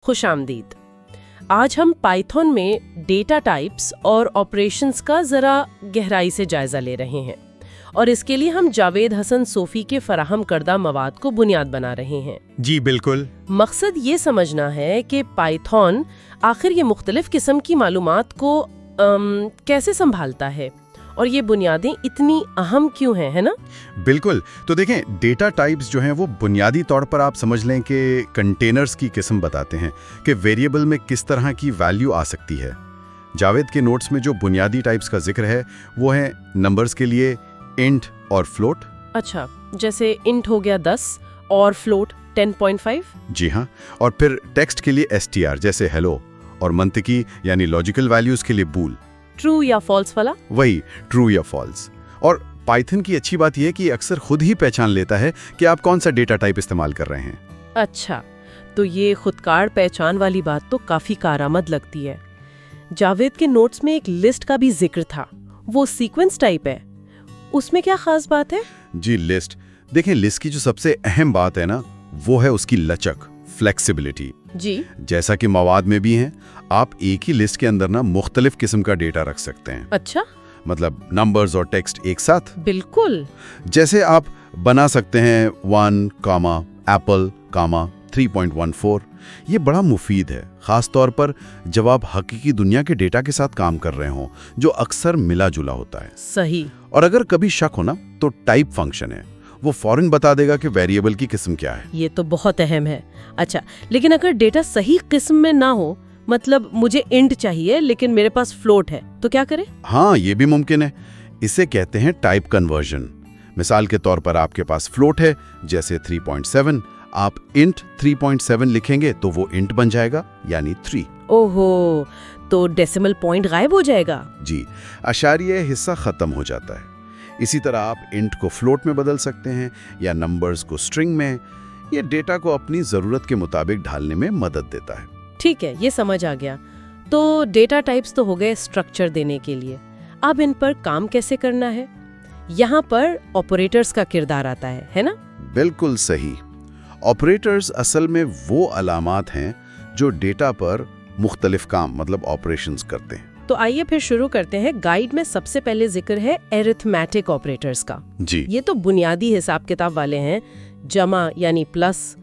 खुशामदीद। आज हम पाइथन में डेटा टाइप्स और ऑपरेशंस का ज़रा गहराई से जायज़ा ले रहे हैं और इसके लिए हम जावेद हसन सोफ़ी के फराहम करदा मवाद को बुनियाद बना रहे हैं। जी बिल्कुल। मकसद ये समझना है कि पाइथन आखिर ये मुख्तलिफ किस्म की मालूमात को कैसे संभालता है और ये बुनियादें इतनी अहम क्यों हैं, है ना? बिल्कुल। तो देखें, डेटा टाइप्स जो हैं वो बुनियादी तौर पर आप समझ लें कि कंटेनर्स की किस्म बताते हैं कि वेरिएबल में किस तरह की वैल्यू आ सकती है। जावेद के नोट्स में जो बुनियादी टाइप्स का जिक्र है वो है नंबर्स के लिए इंट और फ्लोट। अच्छा, जैसे इंट हो गया 10 और फ्लोट 10.5। जी हाँ। और फिर टेक्स्ट के लिए str जैसे हेलो, और मंतिकी यानी लॉजिकल वैल्यूज के लिए बूल। ट्रू या फॉल्स वाला? वही, ट्रू या फॉल्स। और पाइथन की अच्छी बात यह है कि अक्सर खुद ही पहचान लेता है कि आप कौन सा डेटा टाइप इस्तेमाल कर रहे हैं। अच्छा, तो ये खुदकार पहचान वाली बात तो काफी कारआमद लगती है। जावेद के नोट्स में एक लिस्ट का भी जिक्र था, वो सीक्वेंस टाइप है, उसमें क्या खास बात है? जी, लिस्ट। देखें, लिस्ट की जो सबसे अहम बात है ना, वो है उसकी लचक, फ्लेक्सिबिलिटी। जी, जैसा कि मवाद में भी हैं, आप एक ही लिस्ट के अंदर ना मुख्तलिफ किस्म का डेटा रख सकते हैं। अच्छा, मतलब नंबर्स और टेक्स्ट एक साथ। बिल्कुल। जैसे आप बना सकते हैं 1, एप्पल, 3.14। ये बड़ा मुफीद है, खास तौर पर जब आप हकीकी दुनिया के डेटा के साथ काम कर रहे हों, जो अक्सर मिला जुला होता है। सही। और अगर कभी शक हो ना, तो टाइप फंक्शन है, वो फौरन बता देगा कि वेरिएबल की किस्म क्या है। ये तो बहुत अहम है। अच्छा, लेकिन अगर डेटा सही किस्म में ना हो, मतलब मुझे इंट चाहिए लेकिन मेरे पास फ्लोट है, तो क्या करें? हाँ, ये भी मुमकिन है। इसे कहते हैं टाइप कन्वर्जन। मिसाल के तौर पर आपके पास फ्लोट है, जैसे 3.7, आप इंट 3.7 लिखेंगे तो वो इंट बन जाएगा, यानी 3। ओहो, तो डेसिमल पॉइंट गायब हो जाएगा? जी, अशारिये हिस्सा खत्म हो जाता है। इसी तरह आप इंट को फ्लोट में बदल सकते हैं या नंबर्स को स्ट्रिंग में। ये डेटा को अपनी ज़रूरत के मुताबिक ढालने में मदद देता है। ठीक है, ये समझ आ गया। तो डेटा टाइप्स तो हो गए स्ट्रक्चर देने के लिए, अब इन पर काम कैसे करना है? यहाँ पर ऑपरेटर्स का किरदार आता है ना? बिल्कुल सही। ऑपरेटर्स असल में वो अलामात हैं जो डेटा पर मुख्तलिफ काम, मतलब ऑपरेशंस करते हैं। तो आइए फिर शुरू करते हैं। गाइड में सबसे पहले जिक्र है एरिथमेटिक ऑपरेटर्स का। जी, ये तो बुनियादी हिसाब किताब वाले हैं। जमा यानी प्लस,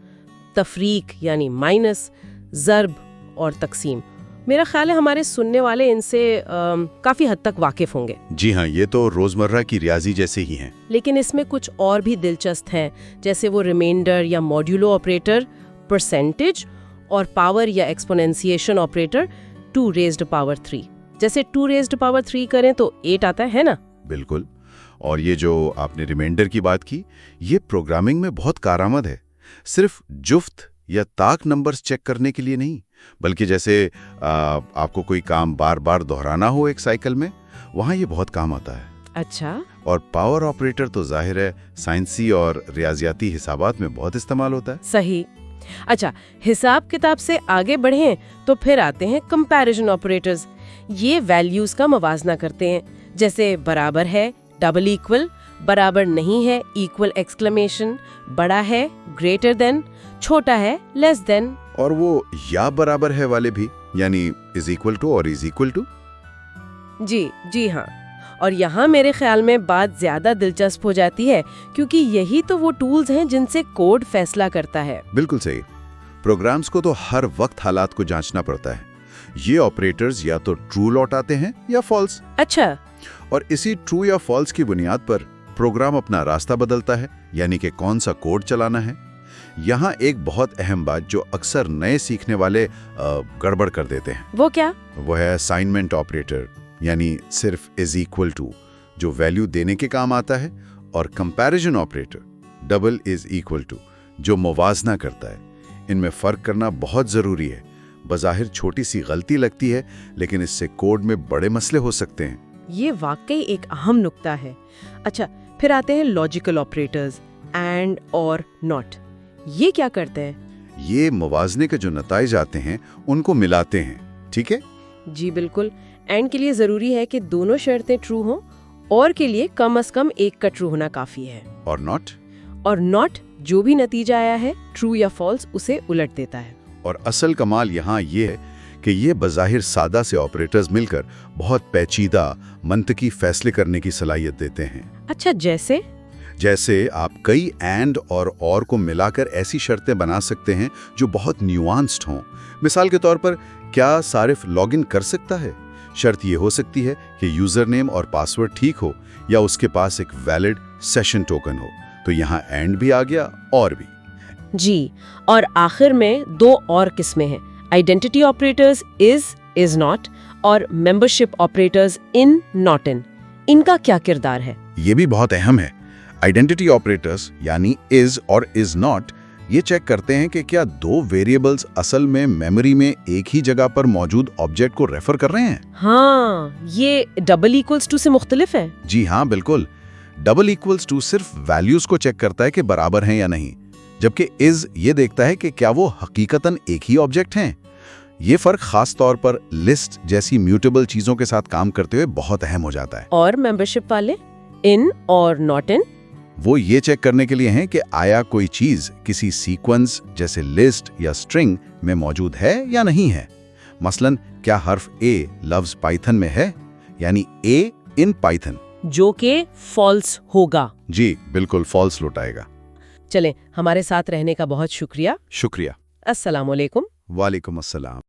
तफरीक यानी माइनस, ज़र्ब और तकसीम। मेरा ख्याल है हमारे सुनने वाले इनसे काफी हद तक वाकिफ होंगे। जी हाँ, ये तो रोजमर्रा की रियाजी जैसे ही हैं। लेकिन इसमें कुछ और भी दिलचस्प हैं, जैसे वो रिमाइंडर या मॉड्यूलो ऑपरेटर, परसेंटेज और पावर या एक्सपोनेंशिएशन ऑपरेटर 2 रेज्ड पावर 3। जैसे 2 रेज्ड पावर 3 करें तो 8 आता है ना? बिल्कुल। और ये जो आपने रिमाइंडर की बात की, ये प्रोग्रामिंग में बहुत कारआमद है। सिर्फ जुफ्त या ताक नंबर्स चेक करने के लिए नहीं, बल्कि जैसे आपको कोई काम बार बार दोहराना हो एक साइकिल में, वहाँ ये बहुत काम आता है। अच्छा। और पावर ऑपरेटर तो जाहिर है साइंसी और रियाजियाती हिसाबात में बहुत इस्तेमाल होता है। सही। अच्छा, हिसाब किताब से आगे बढ़ें तो फिर आते हैं कंपैरिजन ऑपरेटर्स। ये वैल्यूज का मवाजना करते हैं, जैसे बराबर है, डबल इक्वल, बराबर नहीं है, इक्वल एक्सक्लेमेशन, बड़ा है, ग्रेटर देन, छोटा है, लेस देन। और वो या बराबर है वाले भी, यानी इज इक्वल टू और इज इक्वल टू। जी हाँ। और यहाँ मेरे ख्याल में बात ज्यादा दिलचस्प हो जाती है, क्योंकि यही तो वो टूल्स हैं जिनसे कोड फैसला करता है। बिल्कुल सही। प्रोग्राम्स को तो हर वक्त हालात को जांचना पड़ता है। ये ऑपरेटर्स या तो ट्रू लौटाते हैं या फॉल्स। अच्छा। और इसी ट्रू या फॉल्स की बुनियाद पर प्रोग्राम अपना रास्ता बदलता है, यानी कि कौन सा कोड चलाना है। यहाँ एक बहुत अहम बात जो अक्सर नए सीखने वाले गड़बड़ कर देते हैं। वो क्या? वो है असाइनमेंट ऑपरेटर, यानी सिर्फ इज इक्वल टू, जो वैल्यू देने के काम आता है, और comparison operator, double is equal to, जो मुवाजना करता है। इनमें फर्क करना बहुत जरूरी है। बज़ाहिर छोटी सी गलती लगती है, लेकिन इससे कोड में बड़े मसले हो सकते हैं। ये वाकई एक अहम नुक्ता है। अच्छा, फिर आते हैं लॉजिकल ऑपरेटर्स, एंड और नॉट। ये क्या करते हैं? ये मुवाजने के जो नताइज आते हैं उनको मिलाते हैं। ठीक है? जी बिल्कुल। एंड के लिए जरूरी है कि दोनों शर्तें ट्रू हों, और के लिए कम से कम एक का ट्रू होना काफी है। और नॉट? और नॉट जो भी नतीजा आया है, ट्रू या फॉल्स, उसे उलट देता है। और असल कमाल यहाँ ये है कि ये बज़ाहिर सादा से ऑपरेटर्स मिलकर बहुत पेचीदा मंतकी फैसले करने की सलाहियत देते हैं। अच्छा, जैसे आप कई एंड और को मिलाकर ऐसी शर्तें बना सकते हैं जो बहुत न्यूआंस्ड हों। मिसाल के तौर पर, क्या सारिफ लॉगिन कर सकता है? शर्त ये हो सकती है कि यूजर नेम और पासवर्ड ठीक हो या उसके पास एक वैलिड सेशन टोकन हो। तो यहाँ एंड भी आ गया और भी। जी, और आखिर में 2 और किस्में हैं, आइडेंटिटी ऑपरेटर्स इज नॉट और membership operators in not in. इनका क्या किरदार है? ये भी बहुत अहम है। आइडेंटिटी ऑपरेटर्स यानी इज और इज नॉट ये चेक करते हैं कि क्या 2 वेरिएबल्स असल में मेमोरी में एक ही जगह पर मौजूद ऑब्जेक्ट को रेफर कर रहे हैं। हाँ, ये डबल इक्वल्स टू से मुख्तलिफ है। जी हाँ, बिल्कुल। डबल इक्वल्स टू सिर्फ वैल्यूज को चेक करता है कि बराबर हैं या नहीं, जबकि इज ये देखता है कि क्या वो हकीकतन एक ही ऑब्जेक्ट हैं। ये फर्क खास तौर पर लिस्ट जैसी म्यूटेबल चीजों के साथ काम करते हुए बहुत अहम हो जाता है। और मेंबरशिप वाले इन और नॉट इन? वो ये चेक करने के लिए हैं कि आया कोई चीज किसी सीक्वेंस जैसे लिस्ट या स्ट्रिंग में मौजूद है या नहीं है। मसलन, क्या हर्फ ए लफ्ज पाइथन में है, यानी ए इन पाइथन, जो कि फॉल्स होगा। जी बिल्कुल, फॉल्स लौटाएगा। चलें, हमारे साथ रहने का बहुत शुक्रिया। शुक्रिया। अस्सलाम वालेकुम। वालेकुम अस्सलाम।